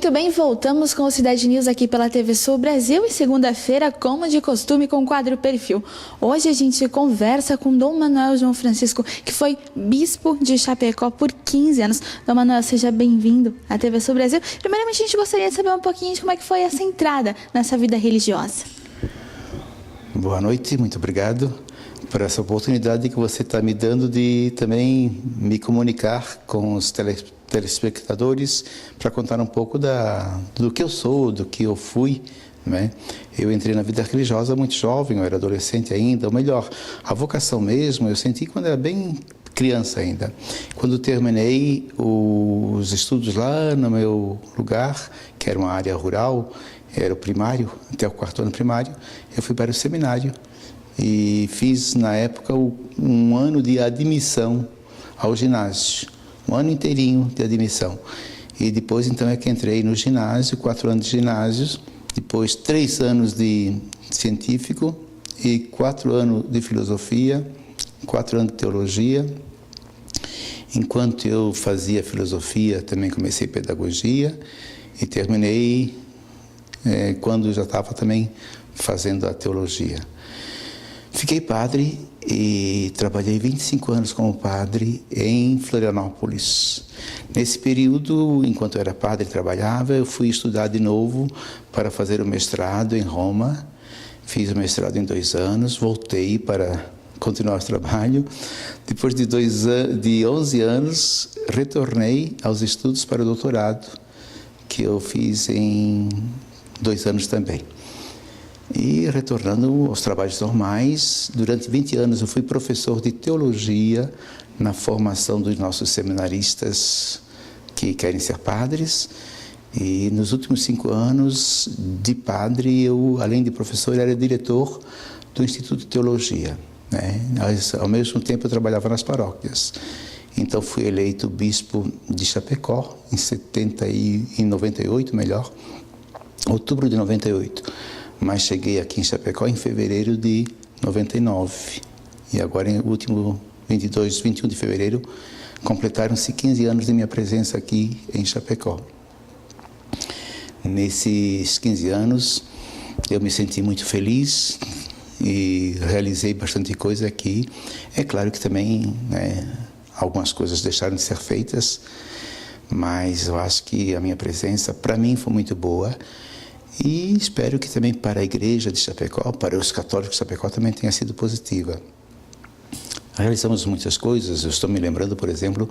Muito bem, voltamos com o Cidade News aqui pela TV Sul Brasil e segunda-feira, como de costume, com o quadro Perfil. Hoje a gente conversa com Dom Manuel João Francisco, que foi bispo de Chapecó por 15 anos. Dom Manuel, seja bem-vindo à TV Sul Brasil. Primeiramente, a gente gostaria de saber um pouquinho de como é que foi essa entrada nessa vida religiosa. Boa noite, muito obrigado por essa oportunidade que você está me dando de também me comunicar com os telespectadores para contar um pouco do que eu sou, do que eu fui, né? Eu entrei na vida religiosa muito jovem, eu era adolescente ainda, ou melhor, a vocação mesmo eu senti quando era bem criança ainda. Quando terminei os estudos lá no meu lugar, que era uma área rural, era o primário, até o 4º ano primário, eu fui para o seminário e fiz na época um ano de admissão ao ginásio. Um ano inteirinho de admissão. E depois, então, é que entrei no ginásio, 4 anos de ginásio, depois 3 anos de científico e 4 anos de filosofia, 4 anos de teologia. Enquanto eu fazia filosofia, também comecei pedagogia e terminei quando já estava também fazendo a teologia. Fiquei padre e trabalhei 25 anos como padre em Florianópolis. Nesse período, enquanto eu era padre e trabalhava, eu fui estudar de novo para fazer o mestrado em Roma. Fiz o mestrado em 2 anos, voltei para continuar o trabalho. Depois de 11 anos, retornei aos estudos para o doutorado, que eu fiz em 2 anos também. E retornando aos trabalhos normais, durante 20 anos eu fui professor de teologia na formação dos nossos seminaristas que querem ser padres. E nos últimos 5 anos de padre, eu, além de professor, era diretor do Instituto de Teologia, né? Ao mesmo tempo eu trabalhava nas paróquias. Então fui eleito bispo de Chapecó em 98, outubro de 98. Mas cheguei aqui em Chapecó em fevereiro de 99. E agora, em último 21 de fevereiro, completaram-se 15 anos de minha presença aqui em Chapecó. Nesses 15 anos, eu me senti muito feliz e realizei bastante coisa aqui. É claro que também, algumas coisas deixaram de ser feitas, mas eu acho que a minha presença, para mim, foi muito boa. E espero que também para a igreja de Chapecó, para os católicos de Chapecó, também tenha sido positiva. Realizamos muitas coisas. Eu estou me lembrando, por exemplo,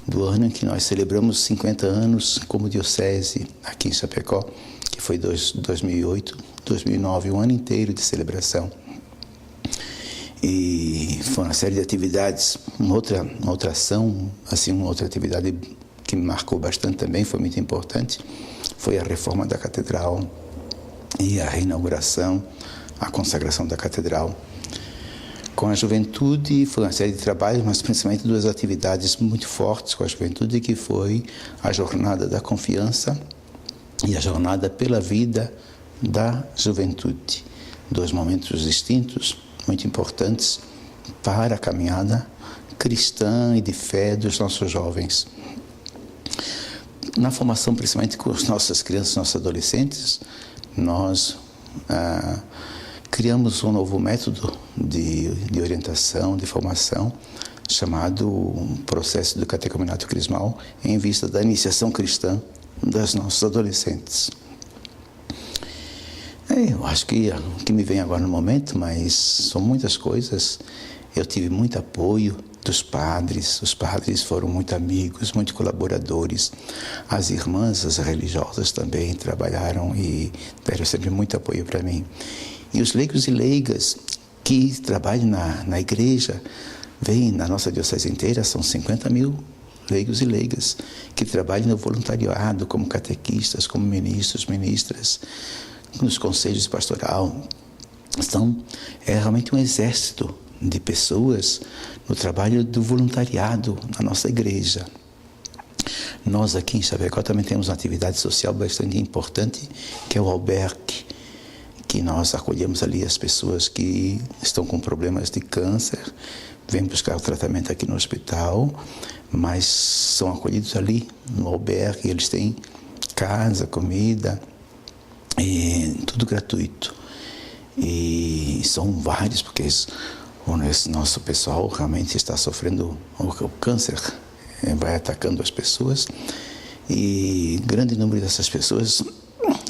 do ano em que nós celebramos 50 anos como diocese aqui em Chapecó, que foi 2008, 2009, um ano inteiro de celebração. E foi uma série de atividades, uma outra ação, assim, uma outra atividade que me marcou bastante também, foi muito importante, foi a reforma da catedral e a reinauguração, a consagração da catedral. Com a juventude foi uma série de trabalhos, mas principalmente 2 atividades muito fortes com a juventude, que foi a Jornada da Confiança e a Jornada pela Vida da Juventude. 2 momentos distintos, muito importantes para a caminhada cristã e de fé dos nossos jovens. Na formação, principalmente com as nossas crianças, nossos adolescentes, nós criamos um novo método de orientação, de formação, chamado processo do catecumenato crismal, em vista da iniciação cristã dos nossos adolescentes. Eu acho que o que me vem agora no momento, mas são muitas coisas. Eu tive muito apoio dos padres, os padres foram muito amigos, muito colaboradores. As irmãs, as religiosas também trabalharam e deram sempre muito apoio para mim. E os leigos e leigas que trabalham na igreja, vem na nossa diocese inteira, são 50 mil leigos e leigas que trabalham no voluntariado, como catequistas, como ministros, ministras, nos conselhos de pastoral. Então, é realmente um exército de pessoas no trabalho do voluntariado na nossa igreja. Nós aqui em Chapecó também temos uma atividade social bastante importante, que é o albergue, que nós acolhemos ali as pessoas que estão com problemas de câncer, vêm buscar o tratamento aqui no hospital, mas são acolhidos ali no albergue. Eles têm casa, comida, tudo gratuito. E são vários, porque esse nosso pessoal realmente está sofrendo o câncer, vai atacando as pessoas, e grande número dessas pessoas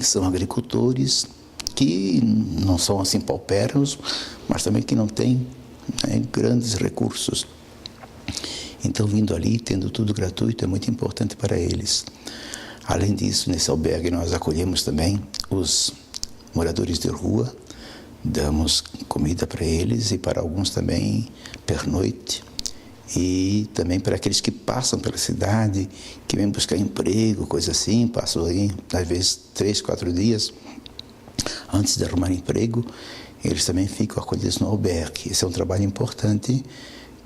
são agricultores que não são assim paupérrimos, mas também que não têm, né, grandes recursos. Então, vindo ali, tendo tudo gratuito, é muito importante para eles. Além disso, nesse albergue nós acolhemos também os moradores de rua, damos comida para eles e para alguns também pernoite. E também para aqueles que passam pela cidade, que vêm buscar emprego, coisa assim, passam aí, às vezes, 3, 4 dias antes de arrumar emprego, eles também ficam acolhidos no albergue. Esse é um trabalho importante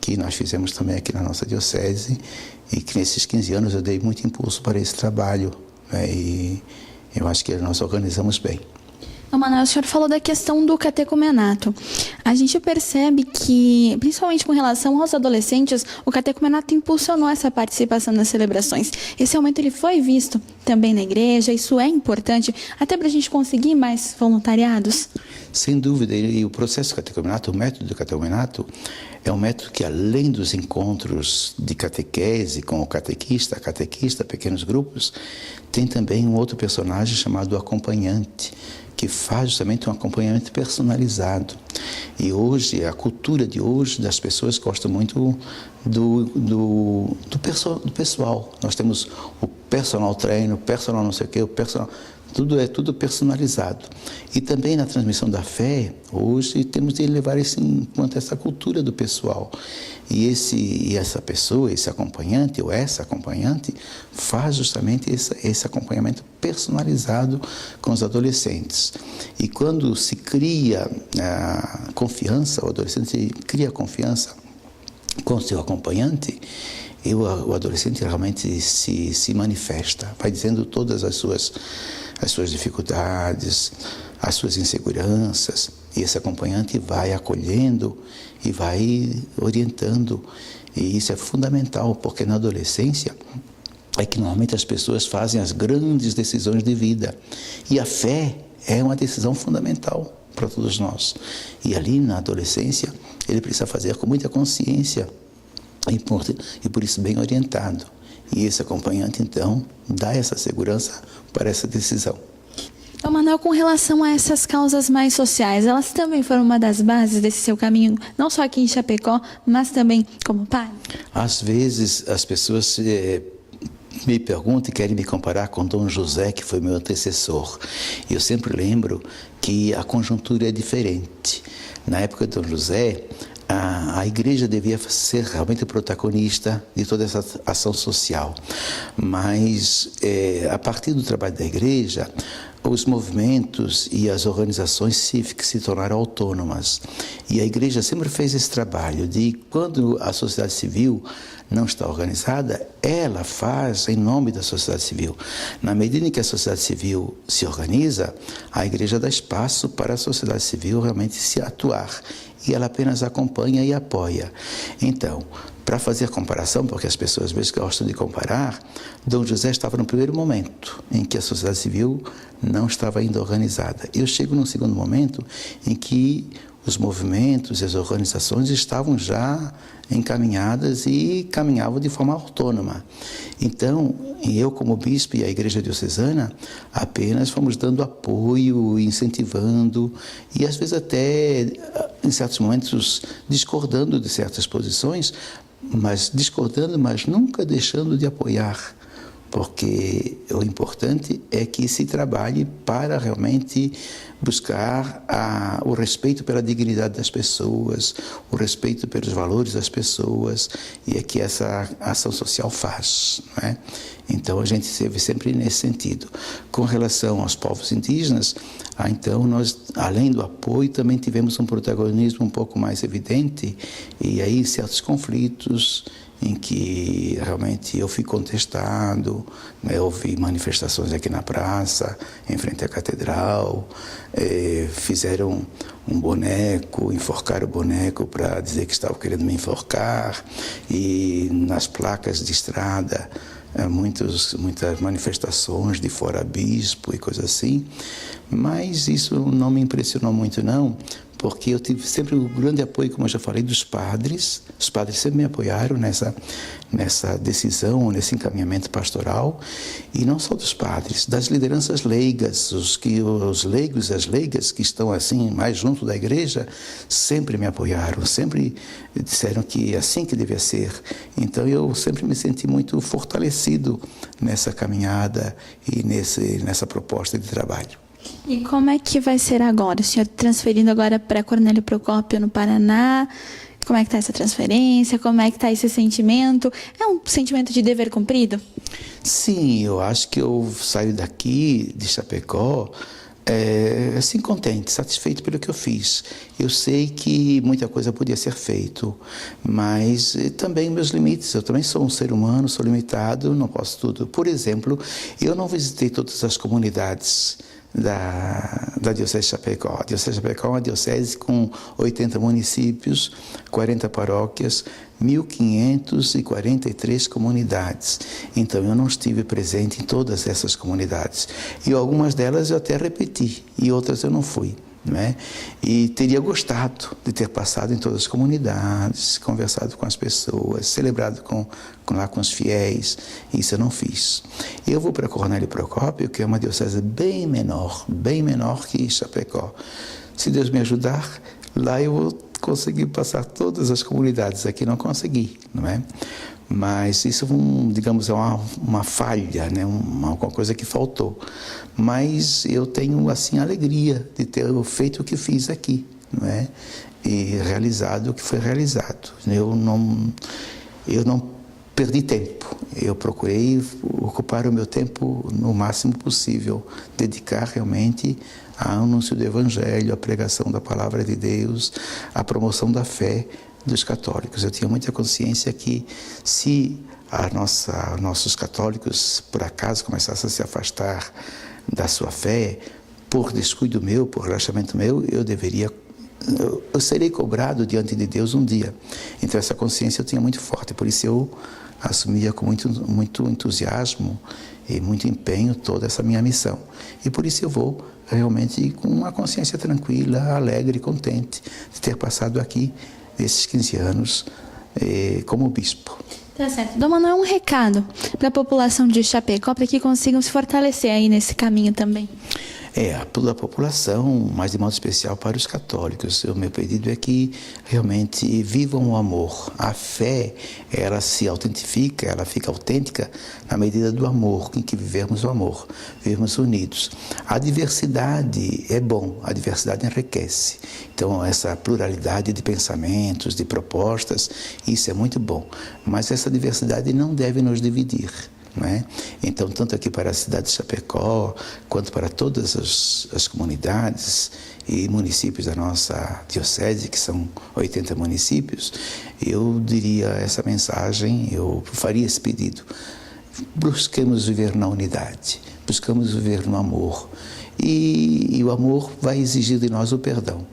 que nós fizemos também aqui na nossa diocese e que nesses 15 anos eu dei muito impulso para esse trabalho, né? E eu acho que nós organizamos bem. Manuel, o senhor falou da questão do catecumenato. A gente percebe que, principalmente com relação aos adolescentes, o catecumenato impulsionou essa participação nas celebrações. Esse aumento ele foi visto também na igreja, isso é importante, até para a gente conseguir mais voluntariados? Sem dúvida, e o processo catecumenato, o método do catecumenato, é um método que, além dos encontros de catequese com o catequista, a catequista, pequenos grupos, tem também um outro personagem chamado acompanhante, que faz justamente um acompanhamento personalizado. E hoje, a cultura de hoje das pessoas gosta muito do pessoal. Nós temos o personal trainer, o personal não sei o quê, o personal... Tudo personalizado. E também na transmissão da fé, hoje temos de levar em conta essa cultura do pessoal. E essa pessoa, esse acompanhante ou essa acompanhante, faz justamente esse acompanhamento personalizado com os adolescentes. E quando se cria a confiança, o adolescente cria confiança com o seu acompanhante, o adolescente realmente se manifesta, vai dizendo todas as suas dificuldades, as suas inseguranças, e esse acompanhante vai acolhendo e vai orientando. E isso é fundamental, porque na adolescência é que normalmente as pessoas fazem as grandes decisões de vida. E a fé é uma decisão fundamental para todos nós. E ali na adolescência ele precisa fazer com muita consciência e por isso bem orientado. E esse acompanhante, então, dá essa segurança para essa decisão. Então, Manuel, com relação a essas causas mais sociais, elas também foram uma das bases desse seu caminho, não só aqui em Chapecó, mas também como pai? Às vezes, as pessoas me perguntam e querem me comparar com Dom José, que foi meu antecessor. E eu sempre lembro que a conjuntura é diferente. Na época de Dom José, a igreja devia ser realmente protagonista de toda essa ação social. Mas, a partir do trabalho da igreja, os movimentos e as organizações cívicas se tornaram autônomas. E a igreja sempre fez esse trabalho de, quando a sociedade civil não está organizada, ela faz em nome da sociedade civil. Na medida em que a sociedade civil se organiza, a igreja dá espaço para a sociedade civil realmente se atuar. E ela apenas acompanha e apoia. Então, para fazer comparação, porque as pessoas às vezes gostam de comparar, Dom José estava no primeiro momento em que a sociedade civil não estava ainda organizada. Eu chego num segundo momento em que os movimentos e as organizações estavam já encaminhadas e caminhavam de forma autônoma. Então, eu como bispo e a Igreja Diocesana apenas fomos dando apoio, incentivando e às vezes até, em certos momentos, discordando de certas posições, mas nunca deixando de apoiar. Porque o importante é que se trabalhe para realmente buscar o respeito pela dignidade das pessoas, o respeito pelos valores das pessoas, e é que essa ação social faz, não é? Então a gente esteve sempre nesse sentido. Com relação aos povos indígenas, então nós, além do apoio, também tivemos um protagonismo um pouco mais evidente, e aí certos conflitos em que realmente eu fui contestado, né? Houve manifestações aqui na praça, em frente à catedral, fizeram um boneco, enforcaram o boneco para dizer que estavam querendo me enforcar, e nas placas de estrada muitas manifestações de fora bispo e coisas assim, mas isso não me impressionou muito não, porque eu tive sempre um grande apoio, como eu já falei, dos padres. Os padres sempre me apoiaram nessa decisão, nesse encaminhamento pastoral, e não só dos padres, das lideranças leigas, os leigos e as leigas que estão assim mais junto da igreja, sempre me apoiaram, sempre disseram que é assim que devia ser. Então eu sempre me senti muito fortalecido nessa caminhada e nessa proposta de trabalho. E como é que vai ser agora? O senhor transferindo agora para Cornélio Procópio no Paraná, como é que está essa transferência? Como é que está esse sentimento? É um sentimento de dever cumprido? Sim, eu acho que eu saio daqui de Chapecó assim contente, satisfeito pelo que eu fiz. Eu sei que muita coisa podia ser feito, mas também meus limites. Eu também sou um ser humano, sou limitado, não posso tudo. Por exemplo, eu não visitei todas as comunidades da Diocese de Chapecó. A Diocese de Chapecó é uma diocese com 80 municípios, 40 paróquias, 1.543 comunidades. Então eu não estive presente em todas essas comunidades. E algumas delas eu até repeti, e outras eu não fui. Né? E teria gostado de ter passado em todas as comunidades, conversado com as pessoas, celebrado lá com os fiéis. Isso eu não fiz. Eu vou para Cornélio Procópio, que é uma diocese bem menor que Chapecó. Se Deus me ajudar, lá eu vou conseguir passar todas as comunidades. Aqui não consegui, não é? Mas isso, digamos, é uma falha, né? Alguma coisa que faltou. Mas eu tenho, assim, alegria de ter feito o que fiz aqui, não é? E realizado o que foi realizado. Eu não perdi tempo. Eu procurei ocupar o meu tempo no máximo possível, dedicar realmente ao anúncio do Evangelho, à pregação da Palavra de Deus, à promoção da fé dos católicos. Eu tinha muita consciência que se nossos católicos, por acaso, começassem a se afastar da sua fé, por descuido meu, por relaxamento meu, eu serei cobrado diante de Deus um dia. Então essa consciência eu tinha muito forte, por isso eu assumia com muito entusiasmo e muito empenho toda essa minha missão. E por isso eu vou realmente com uma consciência tranquila, alegre e contente de ter passado aqui esses 15 anos como bispo. Tá certo. Dom Manuel, um recado para a população de Chapecó para que consigam se fortalecer aí nesse caminho também. A toda a população, mas de modo especial para os católicos. O meu pedido é que realmente vivam o amor. A fé, ela se autentifica, ela fica autêntica na medida do amor, em que vivemos o amor, vivemos unidos. A diversidade é bom, a diversidade enriquece. Então, essa pluralidade de pensamentos, de propostas, isso é muito bom. Mas essa diversidade não deve nos dividir. Não é? Então, tanto aqui para a cidade de Chapecó, quanto para todas as comunidades e municípios da nossa diocese, que são 80 municípios, eu diria essa mensagem, eu faria esse pedido. Busquemos viver na unidade, buscamos viver no amor. E o amor vai exigir de nós o perdão,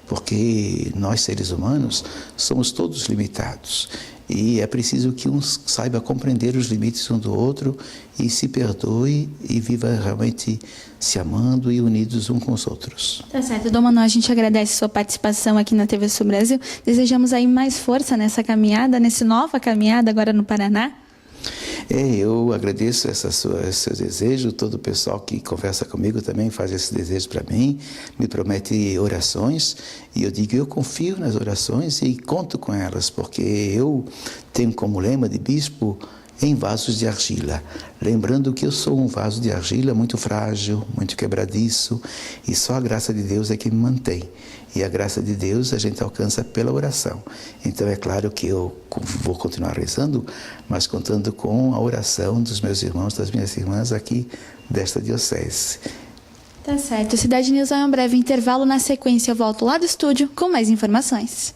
porque nós, seres humanos, somos todos limitados. E é preciso que um saiba compreender os limites um do outro e se perdoe e viva realmente se amando e unidos um com os outros. Tá certo. Dom Manuel, a gente agradece a sua participação aqui na TV Sul Brasil. Desejamos aí mais força nessa caminhada, nessa nova caminhada agora no Paraná. Eu agradeço esse desejo, todo o pessoal que conversa comigo também faz esse desejo para mim, me promete orações, e eu digo, eu confio nas orações e conto com elas, porque eu tenho como lema de bispo, em vasos de argila, lembrando que eu sou um vaso de argila muito frágil, muito quebradiço, e só a graça de Deus é que me mantém. E a graça de Deus a gente alcança pela oração. Então é claro que eu vou continuar rezando, mas contando com a oração dos meus irmãos, das minhas irmãs aqui desta diocese. Tá certo. Cidade News é um breve intervalo. Na sequência eu volto lá do estúdio com mais informações.